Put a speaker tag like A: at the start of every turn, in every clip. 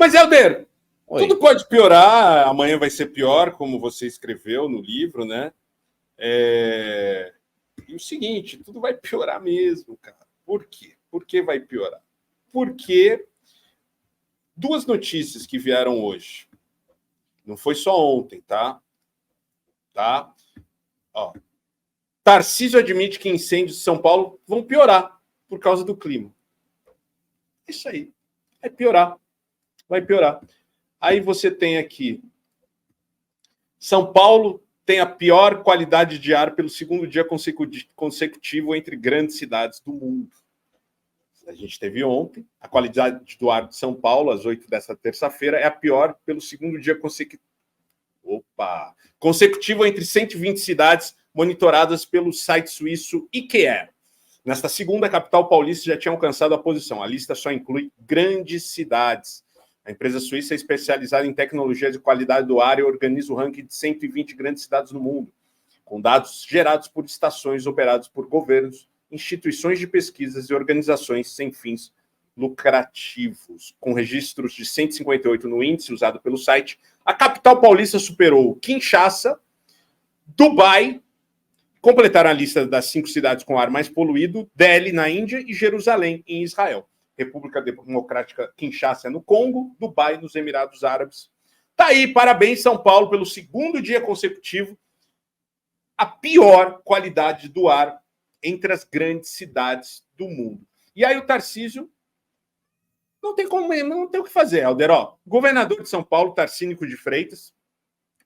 A: Mas, Helder,
B: Oi.
A: tudo pode piorar, amanhã vai ser pior, como você escreveu no livro, né? E o seguinte, tudo vai piorar mesmo, cara. Por quê? Por que vai piorar? Porque duas notícias que vieram hoje. Não foi só ontem, tá? Ó. Tarcísio admite que incêndios de São Paulo vão piorar por causa do clima. Isso aí. Vai piorar. Vai piorar. Aí você tem aqui São Paulo tem a pior qualidade de ar pelo segundo dia consecutivo entre grandes cidades do mundo. A gente teve ontem, a qualidade do ar de São Paulo, às 8 desta terça-feira, é a pior pelo segundo dia consecutivo entre 120 cidades monitoradas pelo site suíço IQE. Nesta segunda, a capital paulista já tinha alcançado a posição. A lista só inclui grandes cidades. A empresa suíça é especializada em tecnologia de qualidade do ar e organiza o ranking de 120 grandes cidades no mundo, com dados gerados por estações operadas por governos, instituições de pesquisas e organizações sem fins lucrativos. Com registros de 158 no índice usado pelo site, a capital paulista superou Kinshasa, Dubai, completaram a lista das 5 cidades com ar mais poluído, Delhi, na Índia, e Jerusalém, em Israel. República Democrática Kinshasa no Congo, Dubai, nos Emirados Árabes. Tá aí, parabéns, São Paulo, pelo segundo dia consecutivo, a pior qualidade do ar entre as grandes cidades do mundo. E aí o Tarcísio não tem o que fazer, Helder. O governador de São Paulo, Tarcínico de Freitas,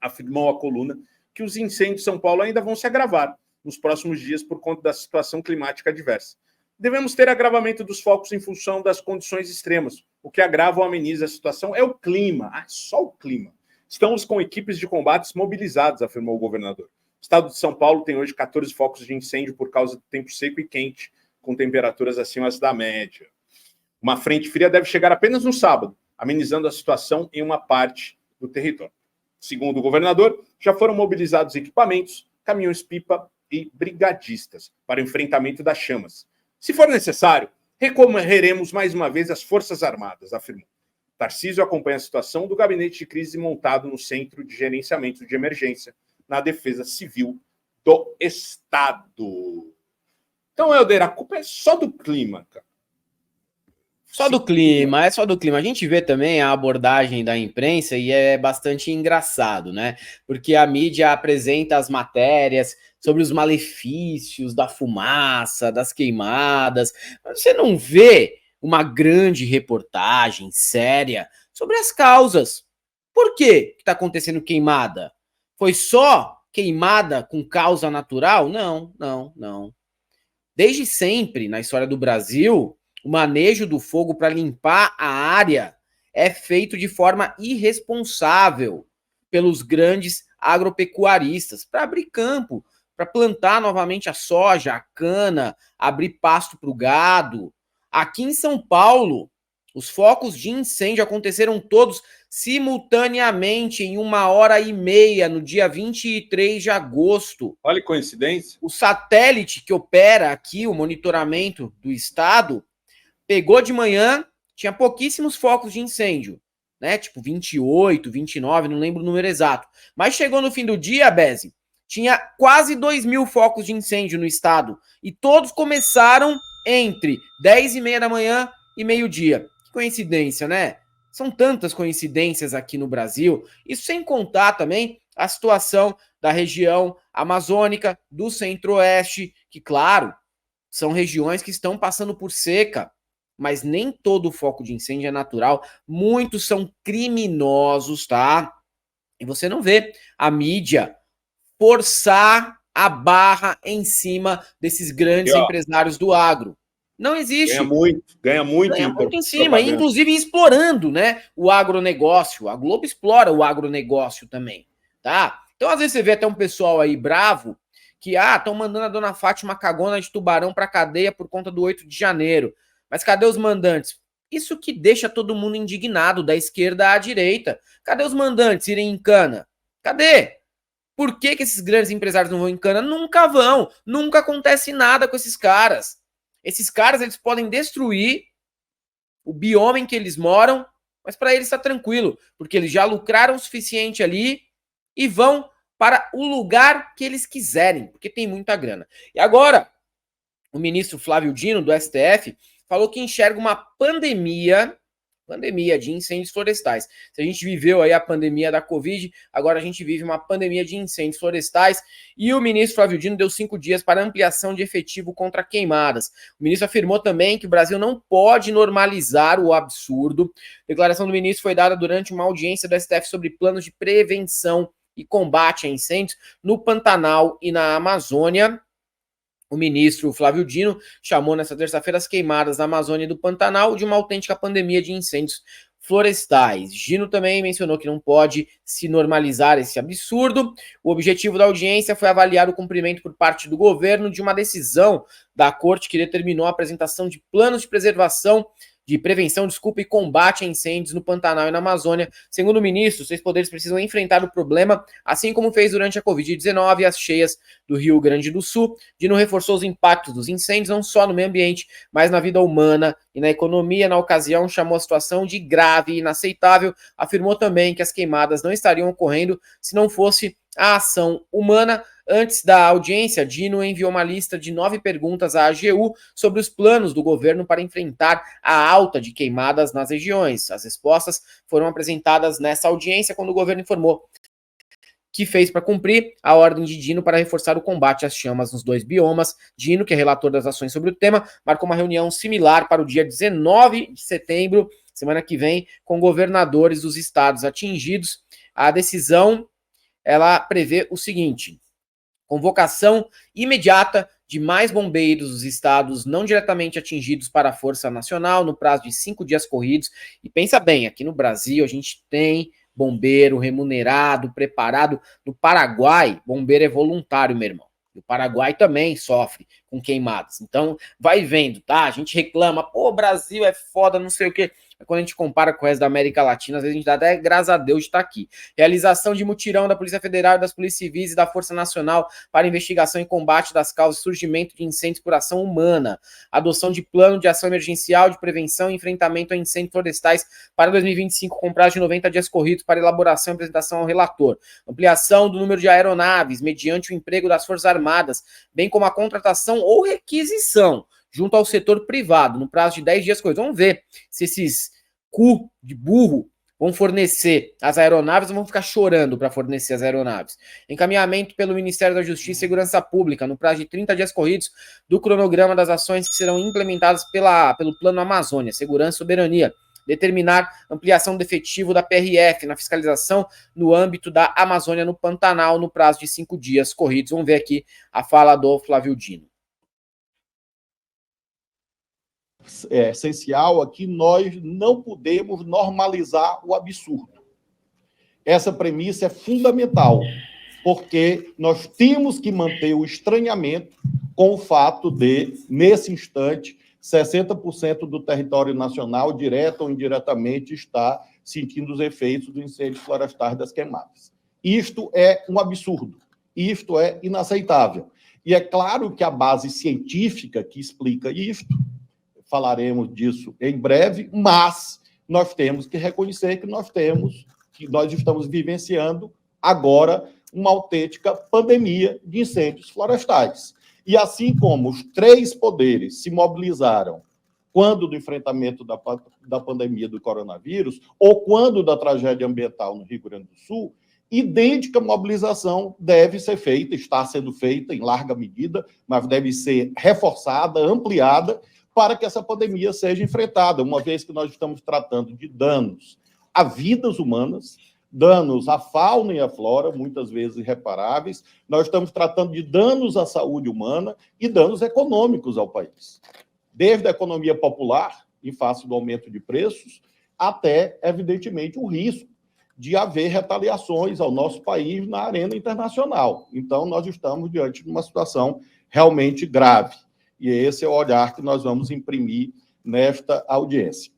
A: afirmou à coluna que os incêndios de São Paulo ainda vão se agravar nos próximos dias por conta da situação climática adversa. Devemos ter agravamento dos focos em função das condições extremas. O que agrava ou ameniza a situação é o clima. Só o clima. Estamos com equipes de combates mobilizadas, afirmou o governador. O estado de São Paulo tem hoje 14 focos de incêndio por causa do tempo seco e quente, com temperaturas acima da média. Uma frente fria deve chegar apenas no sábado, amenizando a situação em uma parte do território. Segundo o governador, já foram mobilizados equipamentos, caminhões-pipa e brigadistas para o enfrentamento das chamas. Se for necessário, recorreremos mais uma vez às Forças Armadas, afirmou. Tarcísio acompanha a situação do gabinete de crise montado no Centro de Gerenciamento de Emergência, na Defesa Civil do Estado. Então, Helder, a culpa é só do clima, cara.
B: Só do clima, é só do clima. A gente vê também a abordagem da imprensa e é bastante engraçado, né? Porque a mídia apresenta as matérias sobre os malefícios da fumaça, das queimadas. Mas você não vê uma grande reportagem séria sobre as causas. Por que está acontecendo queimada? Foi só queimada com causa natural? Não. Desde sempre, na história do Brasil, o manejo do fogo para limpar a área é feito de forma irresponsável pelos grandes agropecuaristas para abrir campo, para plantar novamente a soja, a cana, abrir pasto para o gado. Aqui em São Paulo, os focos de incêndio aconteceram todos simultaneamente em 1h30 no dia 23 de agosto.
A: Olha que coincidência.
B: O satélite que opera aqui o monitoramento do estado pegou de manhã, tinha pouquíssimos focos de incêndio, né? Tipo 28, 29, não lembro o número exato. Mas chegou no fim do dia, Beze, tinha quase 2.000 focos de incêndio no estado. E todos começaram entre 10h30 da manhã e meio-dia. Que coincidência, né? São tantas coincidências aqui no Brasil. Isso sem contar também a situação da região amazônica, do centro-oeste, que, claro, são regiões que estão passando por seca. Mas nem todo foco de incêndio é natural. Muitos são criminosos, tá? E você não vê a mídia forçar a barra em cima desses grandes empresários do agro. Não existe.
A: Ganha muito
B: em cima, inclusive explorando, né, o agronegócio. A Globo explora o agronegócio também, tá? Então, às vezes, você vê até um pessoal aí bravo que, estão mandando a dona Fátima Cagona de Tubarão pra cadeia por conta do 8 de janeiro. Mas cadê os mandantes? Isso que deixa todo mundo indignado, da esquerda à direita. Cadê os mandantes irem em cana? Cadê? Por que esses grandes empresários não vão em cana? Nunca vão. Nunca acontece nada com esses caras. Esses caras, eles podem destruir o bioma em que eles moram Mas para eles está tranquilo, porque eles já lucraram o suficiente ali e vão para o lugar que eles quiserem, porque tem muita grana. E agora, o ministro Flávio Dino, do STF, falou que enxerga uma pandemia de incêndios florestais. Se a gente viveu aí a pandemia da Covid, agora a gente vive uma pandemia de incêndios florestais e o ministro Flávio Dino deu 5 dias para ampliação de efetivo contra queimadas. O ministro afirmou também que o Brasil não pode normalizar o absurdo. A declaração do ministro foi dada durante uma audiência do STF sobre planos de prevenção e combate a incêndios no Pantanal e na Amazônia. O ministro Flávio Dino chamou nesta terça-feira as queimadas na Amazônia e do Pantanal de uma autêntica pandemia de incêndios florestais. Dino também mencionou que não pode se normalizar esse absurdo. O objetivo da audiência foi avaliar o cumprimento por parte do governo de uma decisão da Corte que determinou a apresentação de planos de prevenção e combate a incêndios no Pantanal e na Amazônia. Segundo o ministro, seus poderes precisam enfrentar o problema, assim como fez durante a Covid-19 e as cheias do Rio Grande do Sul. Dino reforçou os impactos dos incêndios não só no meio ambiente, mas na vida humana e na economia. Na ocasião, chamou a situação de grave e inaceitável. Afirmou também que as queimadas não estariam ocorrendo se não fosse a ação humana. Antes da audiência, Dino enviou uma lista de 9 perguntas à AGU sobre os planos do governo para enfrentar a alta de queimadas nas regiões. As respostas foram apresentadas nessa audiência quando o governo informou que fez para cumprir a ordem de Dino para reforçar o combate às chamas nos 2 biomas. Dino, que é relator das ações sobre o tema, marcou uma reunião similar para o dia 19 de setembro, semana que vem, com governadores dos estados atingidos. A decisão, ela prevê o seguinte: convocação imediata de mais bombeiros dos estados não diretamente atingidos para a Força Nacional no prazo de 5 dias corridos. E pensa bem, aqui no Brasil a gente tem bombeiro remunerado, preparado. No Paraguai, bombeiro é voluntário, meu irmão. O Paraguai também sofre com queimadas. Então, vai vendo, tá? A gente reclama, pô, Brasil é foda, não sei o quê. Quando a gente compara com o resto da América Latina, às vezes a gente dá até graças a Deus de estar aqui. Realização de mutirão da Polícia Federal, das Polícias Civis e da Força Nacional para investigação e combate das causas de surgimento de incêndios por ação humana. Adoção de plano de ação emergencial de prevenção e enfrentamento a incêndios florestais para 2025, com prazo de 90 dias corridos para elaboração e apresentação ao relator. Ampliação do número de aeronaves mediante o emprego das Forças Armadas, bem como a contratação ou requisição junto ao setor privado, no prazo de 10 dias corridos. Vamos ver se esses cu de burro vão fornecer as aeronaves ou vão ficar chorando para fornecer as aeronaves. Encaminhamento pelo Ministério da Justiça e Segurança Pública, no prazo de 30 dias corridos, do cronograma das ações que serão implementadas pelo Plano Amazônia, Segurança e Soberania. Determinar ampliação do efetivo da PRF na fiscalização no âmbito da Amazônia no Pantanal, no prazo de 5 dias corridos. Vamos ver aqui a fala do Flávio Dino.
C: É essencial aqui, nós não podemos normalizar o absurdo. Essa premissa é fundamental, porque nós temos que manter o estranhamento com o fato de, nesse instante, 60% do território nacional, direta ou indiretamente, está sentindo os efeitos dos incêndios florestais das queimadas. Isto é um absurdo, isto é inaceitável. E é claro que a base científica que explica isto, falaremos disso em breve, mas nós temos que reconhecer que nós estamos vivenciando agora uma autêntica pandemia de incêndios florestais. E assim como os 3 poderes se mobilizaram quando do enfrentamento da pandemia do coronavírus ou quando da tragédia ambiental no Rio Grande do Sul, idêntica mobilização deve ser feita, está sendo feita em larga medida, mas deve ser reforçada, ampliada, para que essa pandemia seja enfrentada, uma vez que nós estamos tratando de danos a vidas humanas, danos à fauna e à flora, muitas vezes irreparáveis, nós estamos tratando de danos à saúde humana e danos econômicos ao país. Desde a economia popular, em face do aumento de preços, até, evidentemente, o risco de haver retaliações ao nosso país na arena internacional. Então, nós estamos diante de uma situação realmente grave. E esse é o olhar que nós vamos imprimir nesta audiência.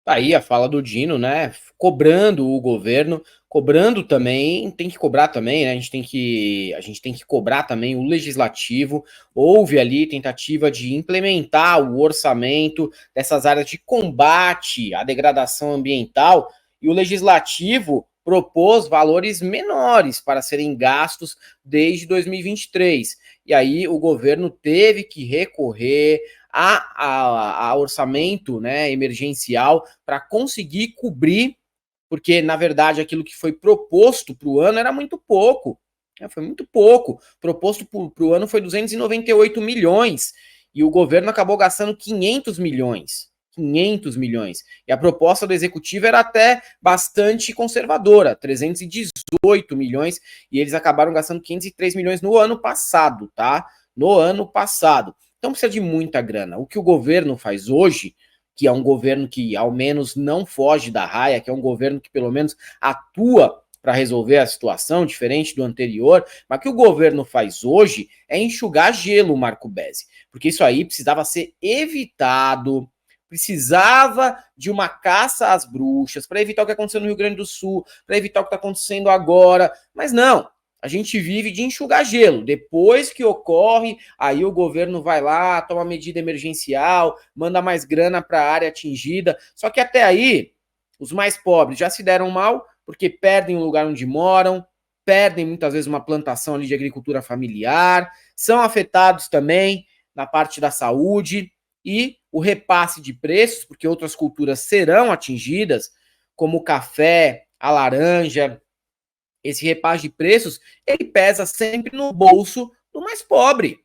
B: Aí a fala do Dino, né, cobrando o governo cobrando também, tem que cobrar também, né? A gente tem que cobrar também o legislativo. Houve ali tentativa de implementar o orçamento dessas áreas de combate à degradação ambiental, e o legislativo propôs valores menores para serem gastos desde 2023. E aí o governo teve que recorrer a orçamento, né, emergencial para conseguir cobrir, porque, na verdade, aquilo que foi proposto para o ano era muito pouco. Foi muito pouco. Proposto para o ano foi 298 milhões. E o governo acabou gastando 500 milhões. 500 milhões. E a proposta do executivo era até bastante conservadora, 318 milhões. E eles acabaram gastando 503 milhões no ano passado, tá? No ano passado. Então precisa de muita grana. O que o governo faz hoje, que é um governo que ao menos não foge da raia, que é um governo que pelo menos atua para resolver a situação, diferente do anterior, mas o que o governo faz hoje é enxugar gelo, Marco Bezzi, porque isso aí precisava ser evitado, precisava de uma caça às bruxas, para evitar o que aconteceu no Rio Grande do Sul, para evitar o que está acontecendo agora, mas não. A gente vive de enxugar gelo. Depois que ocorre, aí o governo vai lá, toma medida emergencial, manda mais grana para a área atingida. Só que até aí, os mais pobres já se deram mal, porque perdem o lugar onde moram, perdem muitas vezes uma plantação ali de agricultura familiar, são afetados também na parte da saúde, e o repasse de preços, porque outras culturas serão atingidas, como o café, a laranja. Esse repasse de preços, ele pesa sempre no bolso do mais pobre.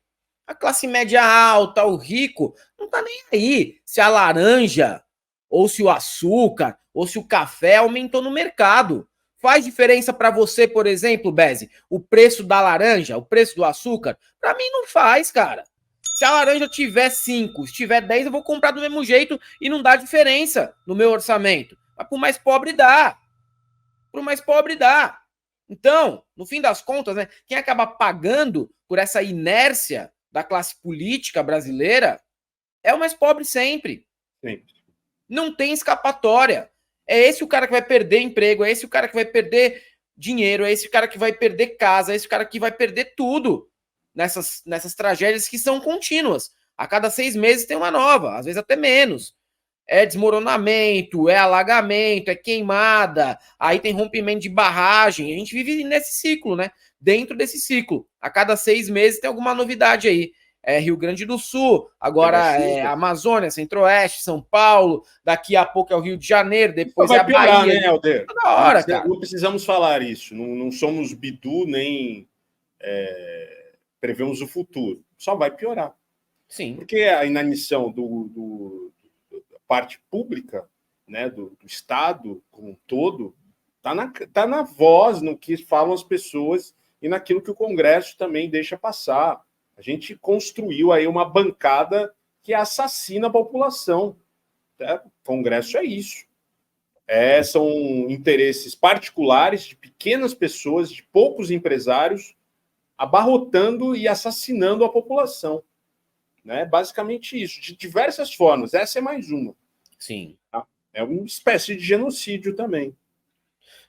B: A classe média alta, o rico, não tá nem aí se a laranja, ou se o açúcar, ou se o café aumentou no mercado. Faz diferença para você, por exemplo, Bezzi, o preço da laranja, o preço do açúcar? Para mim não faz, cara. Se a laranja tiver 5, se tiver 10, eu vou comprar do mesmo jeito e não dá diferença no meu orçamento. Mas pro mais pobre dá. Pro mais pobre dá. Então, no fim das contas, né, quem acaba pagando por essa inércia da classe política brasileira é o mais pobre sempre.
A: Sempre.
B: Não tem escapatória. É esse o cara que vai perder emprego, é esse o cara que vai perder dinheiro, é esse o cara que vai perder casa, é esse o cara que vai perder tudo nessas tragédias que são contínuas. A cada 6 meses tem uma nova, às vezes até menos. É desmoronamento, é alagamento, é queimada, aí tem rompimento de barragem. A gente vive nesse ciclo, né? Dentro desse ciclo. A cada 6 meses tem alguma novidade aí. É Rio Grande do Sul, agora é Amazônia, Centro-Oeste, São Paulo, daqui a pouco é o Rio de Janeiro, depois
A: vai
B: é a
A: piorar,
B: Bahia.
A: né, Helder?
B: Toda hora, cara.
A: Não precisamos falar isso. Não somos Bidu, nem prevemos o futuro. Só vai piorar.
B: Sim.
A: Porque a inanição da parte pública, né, do Estado como um todo, tá na voz, no que falam as pessoas e naquilo que o Congresso também deixa passar. A gente construiu aí uma bancada que assassina a população. Né? O Congresso é isso. São interesses particulares de pequenas pessoas, de poucos empresários, abarrotando e assassinando a população. Né? Basicamente isso, de diversas formas. Essa é mais uma.
B: Sim.
A: Tá? É uma espécie de genocídio também.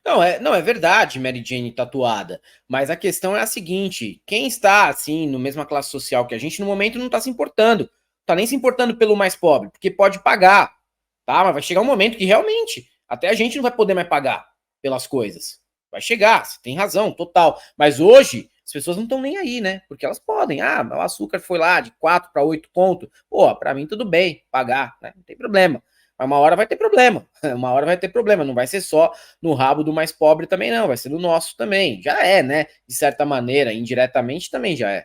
B: Não, é verdade, Mary Jane tatuada. Mas a questão é a seguinte: quem está, assim, no mesma classe social que a gente, no momento não está se importando. Não está nem se importando pelo mais pobre, porque pode pagar. Tá? Mas vai chegar um momento que realmente até a gente não vai poder mais pagar pelas coisas. Vai chegar, você tem razão, total. Mas hoje, as pessoas não estão nem aí, né? Porque elas podem. Ah, o açúcar foi lá de 4 para 8 conto. Pô, para mim tudo bem, pagar, né? Não tem problema. Mas uma hora vai ter problema. Uma hora vai ter problema. Não vai ser só no rabo do mais pobre também, não. Vai ser no nosso também. Já é, né? De certa maneira, indiretamente também já é.